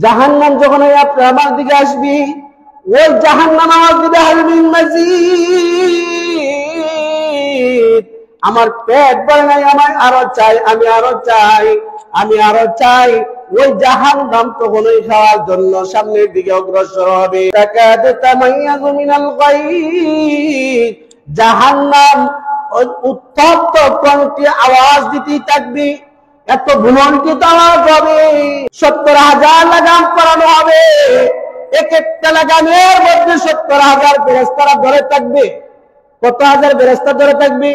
জাহান্নাম যখন আমার দিকে আসবি, ওই জাহান্নাম আওয়াজ দিবে হাল মিন মাজিদ, আমার পেট ভরে নাই, আমার আরো চাই, আমি আরো চাই, আমি আরো চাই। ওই জাহান্নাম তখন ওই খাওয়ার জন্য সামনের দিকে অগ্রসর হবে। তাকাদু তামাইয়াজু মিনাল গায়জ, জাহান্নাম উত্তপ্ত কণ্ঠে আওয়াজ দিতেই থাকবে, এত ভুলন্টিত আওয়াজ হবে। 70,000 লাগাম করানো হবে, এক একটা লাগামের মধ্যে 70,000 ফেরেশতারা ধরে থাকবে। কত হাজার ফেরেশতা ধরে থাকবে?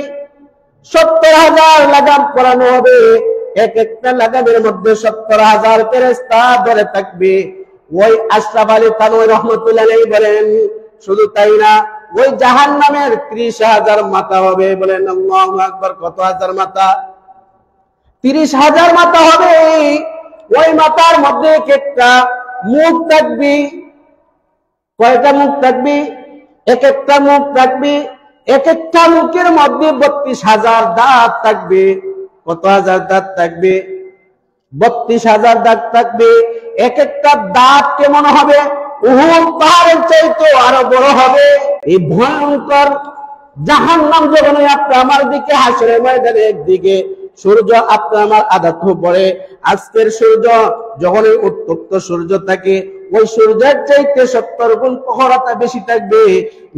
70,000 লাগাম করানো হবে, এক একটা লাগামের মধ্যে 70,000 ফেরেশতা ধরে থাকবে। ওই আশরাফ আলী থানভী রহমাতুল্লাহ আলাইহি বলেন, শুধু তাই না, ওই জাহান্নামের 30,000 মাথা হবে। বলেন আল্লাহু আকবার। কত হাজার মাথা? 30,000 মাথা হবে। ওই মাথার মধ্যে এক একটা মুখ থাকবে। কয়টা মুখ থাকবে? এক একটা মুখ থাকবে, এক একটা মুখের মধ্যে 32,000 দাঁত থাকবে। কত হাজার দাঁত থাকবে? 32,000 দাঁত থাকবে। এক একটা দাঁত কেমন হবে? উহুদ পাহাড়ের চাইতে আরো বড় হবে। এই ভয়ঙ্কর জাহান্নাম যখন আমার দিকে হাসরের ময়দানে একদিকে সূর্য আপনার আমার আঘাত পড়ে, আজকের সূর্য যখন উত্তপ্ত সূর্য থাকে, ওই সূর্যের চাইতে 70 গুণ প্রখরতা বেশি থাকবে।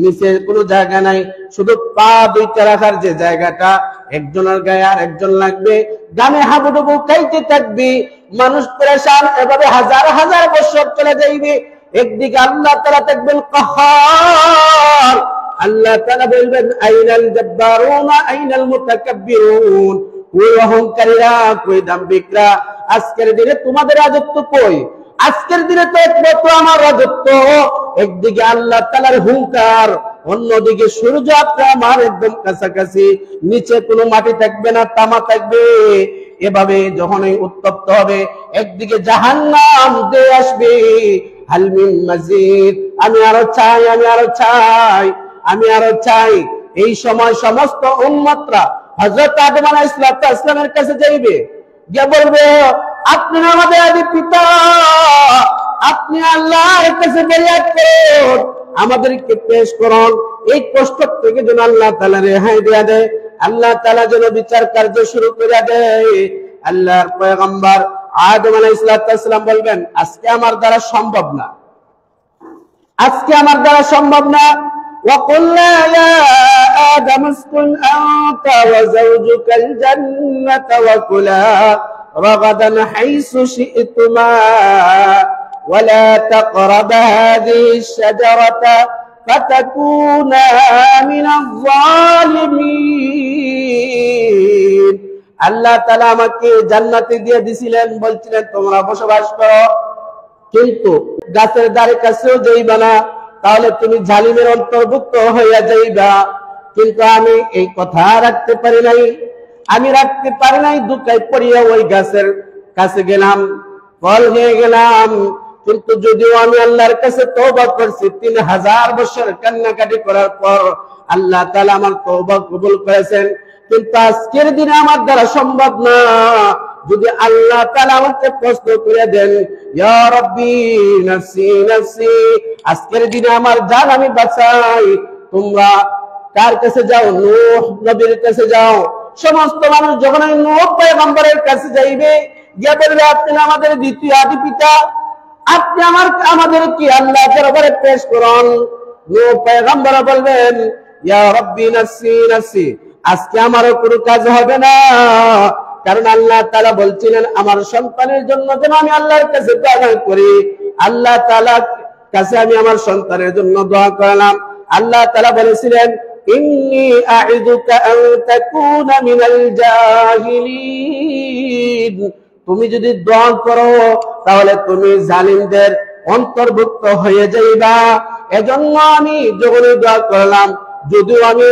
নিচে কোনো জায়গা নাই, শুধু পা দুইটা রাখার যে জায়গাটা, একজনের গায়ে আর একজন লাগবে, গানে হাবুডুবু খাইতে থাকবে, মানুষ পেরেশান। এভাবে হাজার হাজার বছর চলে যাইবে। একদিকে আল্লাহ তাআলা থাকবেন কাহার, আল্লাহ তাআলা বলবেন আইনাল জাব্বারুনা আইনাল মুতাকাব্বিরুন, ওই অহংকারীরা, কই দাম্ভিকরা, আজকের দিনে তোমাদের রাজত্ব কই? আজকের দিনে তো একমাত্র আমার রাজত্ব। একদিকে আল্লাহ তাআলার হুঙ্কার, অন্যদিকে সূর্য আমার একদম কাছাকাছি, নিচে কোনো মাটি থাকবে না, তামা থাকবে। এভাবে যখন উত্তপ্ত হবে, একদিকে জাহান্নাম দিয়ে আসবে, হাল মিন মাজিদ, আমি আরো চাই, আমি আরো চাই, আমি আরো চাই। এই সময় সমস্ত উম্মতরা হযরত আদম আলাইহিস সালামের কাছে যাইবে, গিয়ে বলবে, আপনি আমাদের আদি পিতা, আপনি আল্লাহর কাছে বেরিয়াত করুন, আমাদেরকে পেশ করুন, এই কষ্ট থেকে যেন আল্লাহ তাআলা রেহাই দিয়ে দেয়, আল্লাহ তাআলা যেন বিচার কার্য শুরু করে দেয়। আল্লাহর পয়গম্বর আদম আলাইহিস সালাম বলবেন, আজকে আমার দ্বারা সম্ভব না, আজকে আমার দ্বারা সম্ভব না। وَقُلْنَا يَا آدَمُ اسْكُنْ أَنْتَ وَزَوْجُكَ الْجَنَّةَ وَكُلَا رَغَدًا حَيْثُ شِئْتُمَا وَلَا تَقْرَبَا هَذِهِ الشَّجَرَةَ فَتَكُونَا مِنَ الظَّالِمِينَ। আল্লাহ তাআলা আমাকে জান্নাতে দিয়ে দিয়েছিলেন, বলছিলেন তোমরা বসবাস করো, কিন্তু গাছের ধারে কাছেও যাইবা না, তাহলে তুমি জালিমের অন্তর্ভুক্ত হইয়া যাইবা। কিন্তু আমি এই কথা রাখতে পারি নাই, আমি রাখতে পারি নাই, দুঃখায় পড়িয়া ওই গাছের কাছে গেলাম, ফল হয়ে গেলাম। কিন্তু যদিও আমি আল্লাহর কাছে তওবা করছি, 3000 বছর কান্নাকাটি করার পর আল্লাহ তাআলা আমার তওবা কবুল করেছেন, কিন্তু আজকের দিনে আমার দ্বারা সম্ভব না। যদি আল্লাহ তাআলা আমাকে প্রশ্ন করে দেন, ইয়া রাব্বি নাফসি নাফসি, আজকের দিনে আমার জান আমি বাঁচাই, তোমরা কার কাছে যাও? নূহ নবীর কাছে যাও। সমস্ত মানুষ যখন নূহ পয়গম্বরের কাছে যাইবে, গিয়ে বলবে, আপনি আমাদের দ্বিতীয় আদি পিতা, আপনি আমাদের কি আল্লাহ দরবারে পেশ করুন। নূহ পয়গম্বর বলবেন, ইয়া রাব্বি নাফসি নাফসি, আজকে আমারও কোনো কাজ হবে না, কারণ আল্লাহ তাআলা বলছিলেন আমার সন্তানের জন্য যেন আমি আল্লাহর কাছে দোয়া করি। আল্লাহ তাআলার কাছে আমি আমার সন্তানের জন্য দোয়া করলাম। আল্লাহ তাআলা বলেছিলেন, ইন্নী আ'ইদুকা আন তাকুনা মিনাল জাহিলিন, তুমি যদি দোয়া করো তাহলে তুমি জালিমদের অন্তর্ভুক্ত হয়ে যাইবা। এজন্য আমি যখন দোয়া করলাম, যদিও আমি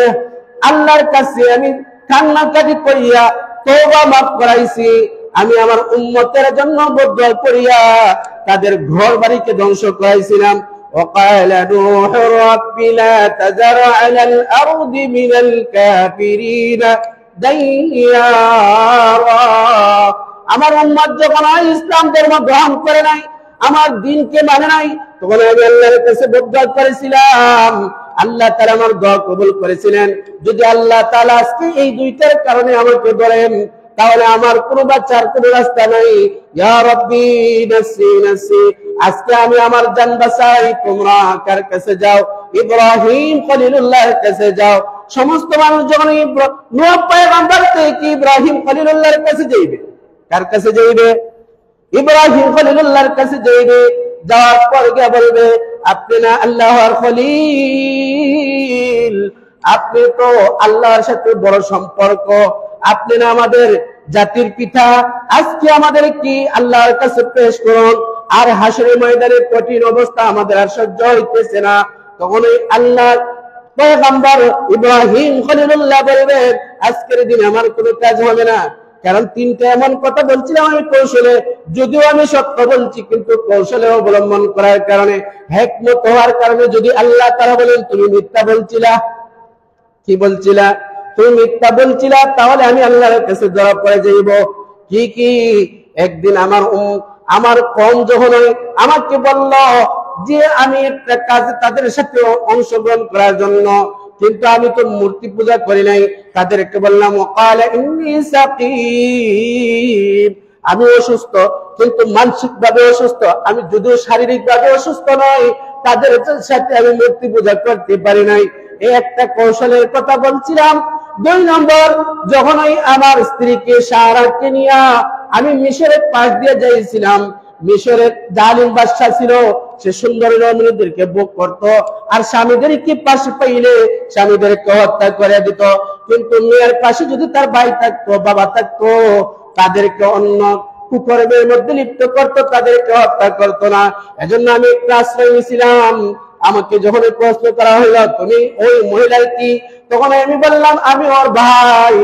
আল্লাহর কাছে আমি কান্নাকাটি করিয়া তওবা মাফ করাইছি, আমি আমার উম্মতের জন্য বদদোয়া করিয়া তাদের ঘর বাড়িকে ধ্বংস করাইছিলাম। وقال نوح رب لا تذر على الأرض من الكافرين ديارا। আমার উম্মত যখন ইসলাম ধর্ম গ্রহণ করে নাই, আমার দিনকে মানে নাই, তখন আমি আল্লাহর কাছে দোয়া করেছিলাম, আল্লাহ তাআলা আমার দোয়া কবুল করেছিলেন। যদি আল্লাহ তাআলা আজকে এই দুইটার কারণে আমাকে ধরেন, তাহলে আমার কোনো বাঁচার কোনো রাস্তা নাই। ইয়া রাব্বি নাফসি নাফসি, আজকে আমি আমার জান বাঁচাই, তোমরা কার কাছে যাও? ইব্রাহিম খলিলুল্লাহর কাছে যাও। সমস্ত মানুষ যখন নূহ পয়গম্বর থেকে ইব্রাহিম খলিলুল্লাহর কাছে যাইবে, কার কাছে যাইবে? ইব্রাহিম খলিলুল্লাহর কাছে যাইবে। যাওয়ার পর গিয়ে বলবে, আপনি না আল্লাহর খলিল, আপনি তো আল্লাহর সাথে বড় সম্পর্ক, আপনি না আমাদের জাতির পিতা, আজকে আমাদের কি আল্লাহর কাছে পেশ করুন। আর হাসরের ময়দানে কঠিন অবস্থা আমাদের আর সহ্য হইতেছে না। তখন ওই আল্লাহ পয়গম্বর ইব্রাহিম খলিলুল্লাহ বলবেন, আজকের দিন আমার কোনো কাজ হবে না, কারণ তিনটা এমন কথা বলছিলাম আমি কৌশলে, যদিও আমি সত্য বলছি কিন্তু কৌশলে অবলম্বন করার কারণে, হিকমত হওয়ার কারণে। যদি আল্লাহ তাআলা বলেন তুমি মিথ্যা বলছিলা, কি বলছিলা? তুমি মিথ্যা বলছিলা, তাহলে আমি আল্লাহর কাছে ধরা পড়ে যাইব। কি একদিন আমার কম যখন আমাকে বলল যে আমি একটা কাজে তাদের সাথে অংশগ্রহণ করার জন্য, কিন্তু আমি তো মূর্তি পূজা করি নাই, তাদেরকে বললাম ওয়াকালা ইন্নী সাকিম, আমি অসুস্থ, কিন্তু মানসিক ভাবে অসুস্থ, আমি যদিও শারীরিক ভাবে অসুস্থ নই, তাদের সাথে আমি মূর্তি পূজা করতে পারি নাই। এই একটা কৌশলের কথা বলছিলাম। 2 নম্বর, যখন আমার স্ত্রীকে সারাকে নিয়ে আমি মিশরের পাশ দিয়ে যাইছিলাম, মিশরের জালিম বাদশা ছিল, সে সুন্দর রমণীদেরকে ভোগ করত, আর স্বামীদেরকে পাশে পাইলে স্বামীদেরকে হত্যা করে দিত। কিন্তু মেয়ের পাশে যদি তার ভাই থাকতো, বাবা থাকতো, তাদেরকে অন্য কুকর্মের মধ্যে লিপ্ত করত, তাদেরকে হত্যা করতো না। এজন্য আমি একটা আশ্রয় নিয়েছিলাম। আমাকে যখন প্রশ্ন করা হইল তুমি ওই মহিলার কি, তখন আমি বললাম আমি ওর ভাই,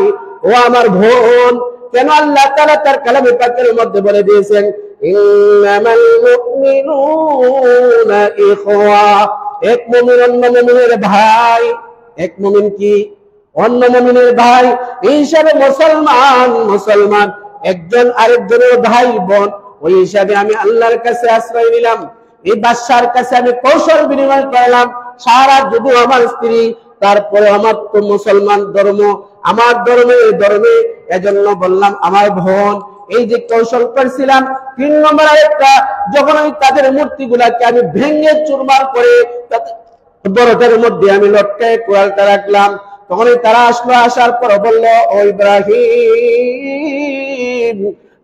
ও আমার বোন। কেন? আল্লাহ তাআলা তার কালামে পাকের মধ্যে বলে দিয়েছেন, ইন্নামাল মুমিনুনা ইখওয়া, এক মুমিন অন্য মুমিনের ভাই। এক মুমিন কি? অন্য মুমিনের ভাই। এই হিসাবে মুসলমান একজন আরেকজনের ভাই বোন। ওই হিসাবে আমি আল্লাহর কাছে আশ্রয় নিলাম, এই বাদশার কাছে আমি কৌশল বিনিময় করলাম। সারা যদি আমার স্ত্রী, তারপরে আমার তো মুসলমান ধর্ম, আমার ধর্মে, এজন্য বললাম আমার বোন। এই যে কৌশল করছিলাম। 3 নম্বর আরেকটা, যখন আমি তাদের মূর্তিগুলাকে আমি ভেঙে চুরমার করে বরফের মধ্যে আমি লটকায় কোরালটা রাখলাম, তখন তারা আসলো, আসার পর বলল, ও ইব্রাহিম,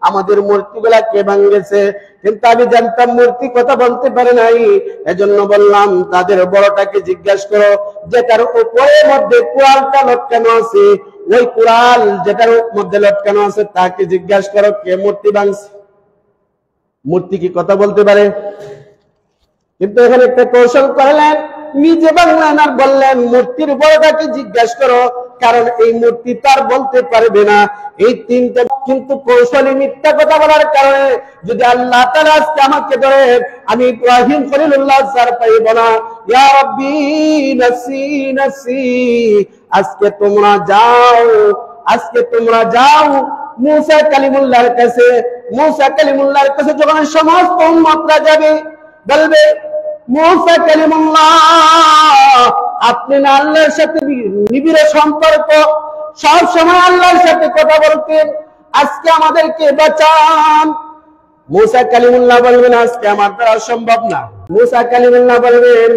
আমাদের মূর্তিগুলা কে ভাঙিয়েছে? কিন্তু আমি জানতাম মূর্তি কথা বলতে পারে নাই, এজন্য বললাম তাদের বড়টাকে জিজ্ঞাসা করো, যেটার উপরের মধ্যে কোরালটা লটকানো আছে, ওই কোরাল যেটার মধ্যে লটকানো আছে তাকে জিজ্ঞাসা করো কে মূর্তি ভাঙছে। মূর্তি কি কথা বলতে পারে? কিন্তু এখানে একটা কৌশল করলেন, নিজে বাংলেন আর বললেন মূর্তির বড়টাকে জিজ্ঞাসা করো, কারণ এই মূর্তি তার বলতে পারবে না। এই 3টা কিন্তু কৌশলী মিথ্যা কথা বলার কারণে যদি আল্লাহ তাআলা আজকে আমাকে ধরে, আমি ইব্রাহিম খলিলুল্লাহ স্যার পাইব না। ইয়া রাব্বি নাফসি নাফসি, আজকে তোমরা যাও মুসা কালিমুল্লাহর কাছে। মুসা কালিমুল্লাহর কাছে যখন সমস্ত উম্মতরা যাবে, বলবে মুসা কালিমুল্লাহ, আপনি না আল্লাহর সাথে নিবিড় সম্পর্ক, সব সময় আল্লাহর সাথে কথা বলতেন, আজকে আমাদেরকে বাঁচান। মুসা কালিমুল্লাহ বলবেন আজকে আমার দ্বারা সম্ভব না। মুসা কালিমুল্লাহ বলবেন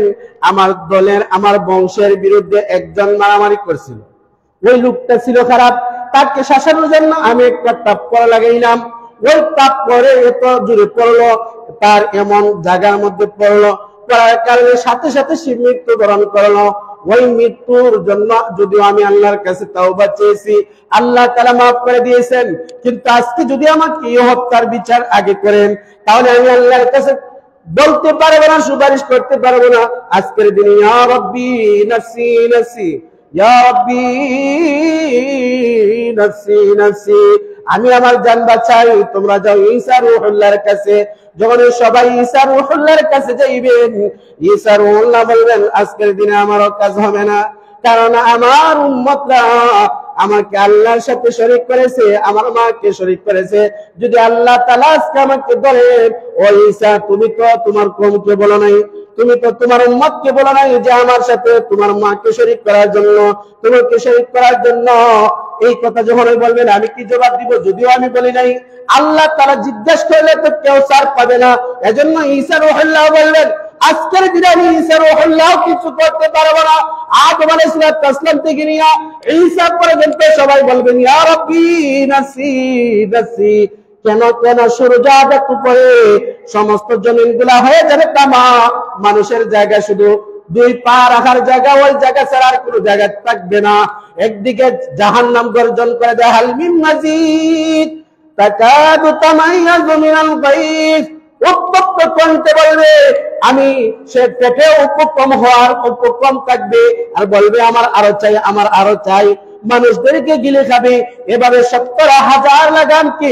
আমার বংশের বিরুদ্ধে একজন মারামারি করছিল, ওই লোকটা ছিল খারাপ, তাকে শাসানোর জন্য আমি একটা তাপ করা লাগাইলাম। ওই তাপ করে এত জোরে পড়লো, তার এমন জায়গার মধ্যে পড়লো, পড়ার কারণে সাথে সাথে সে মৃত্যুবরণ করলো। ওই মৃত্যুর জন্য যদিও আমি আল্লাহর কাছে তাওবা চেয়েছি, আল্লাহ তাআলা মাফ করে দিয়েছেন, কিন্তু আজকে যদি আমাকে এই হত্যার বিচার আগে করেন, তাহলে আমি আল্লাহর কাছে বলতে পারবো না, সুপারিশ করতে পারবো না। আজকের দিনে ইয়া রাব্বি নাফসি নাফসি, ইয়া রাব্বি নাফসি নাফসি, আমি আমার জান বাঁচাই, তোমরা যাও ঈসা রূহুল্লাহর কাছে। যখন সবাই ঈসা রূহুল্লাহর কাছে যাইবেন, ঈসা রূহুল্লাহ বলবেন আজকের দিনে আমারও কাজ হবে না, কারণ আমার উম্মতরা আমাকে আল্লাহর সাথে শরীক করেছে, আমার মাকে শরীক করেছে। যদি আল্লাহ তাআলা আজকে আমাকে বলেন, ও ঈসা তুমি তো তোমার কওমকে বলো নাই, তুমি তো তোমার উম্মতকে বলো নাই যে আমার সাথে তোমার মাকে শরীক করার জন্য, তোমাকে শরীক করার জন্য, এই কথা যখন বলবেন আমি কি জবাব দিব? যদিও আমি বলি নাই, আল্লাহ তাআলা জিজ্ঞেস করলে তো কেউ ছাড় পাবে না। এজন্য ঈসা রূহুল্লাহ বললেন, আজকের দিনে আমি ঈসা রূহুল্লাহ কিছু করতে পারবো না। আদম আলাইহিস সালাম থেকে নিয়ে ঈসা পর্যন্ত সবাই বলবেন ইয়া রাব্বি নাসি নাসি। কেন কেন সূর্য একটু পরে সমস্ত জমিনগুলা হয়ে যাবে তামা, মানুষের জায়গা শুধু দুই পা রাখার জায়গা, ওই জায়গা ছাড়া আর কোনো জায়গা থাকবে না। একদিকে জাহান্নাম গর্জন করে দেয় হাল মিন মাজিদ, তাকাদু তামাইয়াজু মিনাল গায়জ, উত্তপ্ত কণ্ঠে বলবে আমি, সে পেটে উপক্রম হওয়ার উপক্রম থাকবে আর বলবে আমার আরো চাই, আমার আরো চাই। মানুষদেরকে গিলে খাবে। এভাবে 70,000 লাগামকে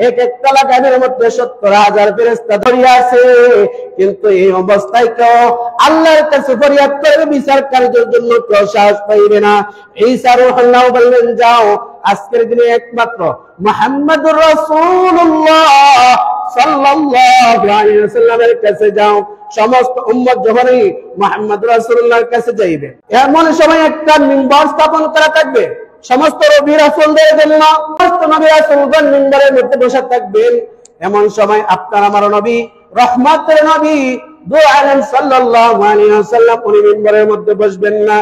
এক একটা লাগামের মধ্যে 70,000 ফেরেশতা ধরে আছে। কিন্তু এই অবস্থায় কেউ আল্লাহর কাছে ফরিয়াদ করে বিচার কার্যের জন্য কেউ সাহস পাইবে না। ঈসা রূহুল্লাহ বললেন, যাও আজকের দিনে একমাত্র মুহাম্মদুর রাসূলুল্লাহ সাল্লাল্লাহু আলাইহি ওয়াসাল্লামের কাছে যাও। সমস্ত উম্মত যখনই মুহাম্মদ রাসূলুল্লাহর কাছে যাইবে, এমন সময় একটা মিম্বার স্থাপন করা থাকবে সমস্ত নবী রাসূলদের জন্য। সমস্ত নবী রাসূলগণ মিম্বারের মধ্যে বসে থাকবেন। এমন সময় আপনার আমার নবী, রহমতের নবী দু আলম সাল্লাল্লাহু আলাইহি ওয়াসাল্লাম উনি মিম্বারের মধ্যে বসবেন না।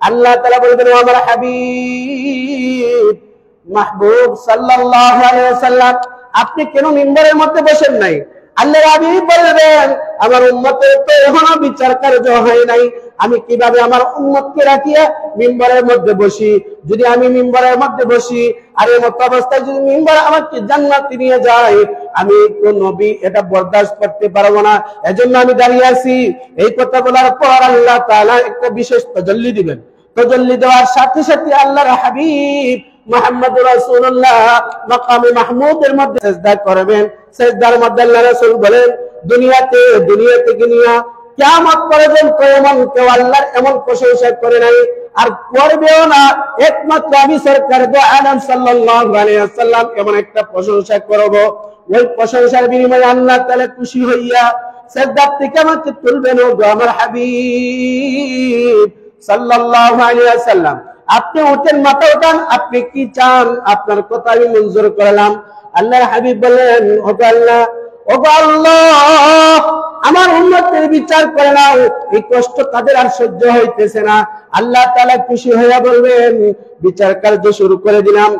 আল্লাহ তাআলা বলবেন, আমার হাবিব মাহবুব সাল্লাল্লাহু আলাইহি ওয়াসাল্লাম আপনি কেন মিম্বারের মধ্যে বসেন নাই? আল্লাহর হাবিব বলবেন, আমার উম্মতের তো এখনো বিচার কার্য হয় নাই, আমি কিভাবে আমার উম্মতকে রাখিয়া মিম্বারের মধ্যে বসি? যদি আমি মিম্বারের মধ্যে বসি আর এই মত অবস্থায় যদি মিম্বার আমাকে জান্নাতে নিয়ে যায়, আমি তো নবী এটা বরদাস্ত করতে পারবো না। এজন্য আমি দাঁড়িয়ে আছি। এই কথা বলার পর আল্লাহ তাআলা একটা বিশেষ তাজাল্লি দিবেন। তাজাল্লি দেওয়ার সাথে সাথে আল্লাহর হাবিব মুহাম্মদুর রাসূলুল্লাহ মাকামে মাহমুদের মধ্যে সিজদা করবেন। সিজদার মধ্যে আল্লাহ রাসূল বলেন, দুনিয়া থেকে নিয়ে কিয়ামত পর্যন্ত এমন কেউ আল্লাহর এমন প্রশংসা করে নাই আর করবেও না, একমাত্র আমি সরকার দু আলম সাল্লাল্লাহু আলাইহি ওয়াসাল্লাম এমন একটা প্রশংসা করব, ওই প্রশংসার বিনিময়ে আল্লাহ তাআলা খুশি হইয়া সিজদা থেকে আমাকে তুলবেন। ও আমার হাবিব সাল্লাল্লাহু আলাইহি ওয়াসাল্লাম আপনি উঠেন, মাথা উঠান, আপনি কি চান? আপনার কথা আমি মঞ্জুর করলাম। আল্লাহর হাবিব বলেন, ওগো আল্লাহ, ওগো আল্লাহ, আমার উম্মতের বিচার করে নাও, এই কষ্ট তাদের আর সহ্য হইতেছে না। আল্লাহ তাআলা খুশি হইয়া বলবেন, বিচার কার্য শুরু করে দিলাম।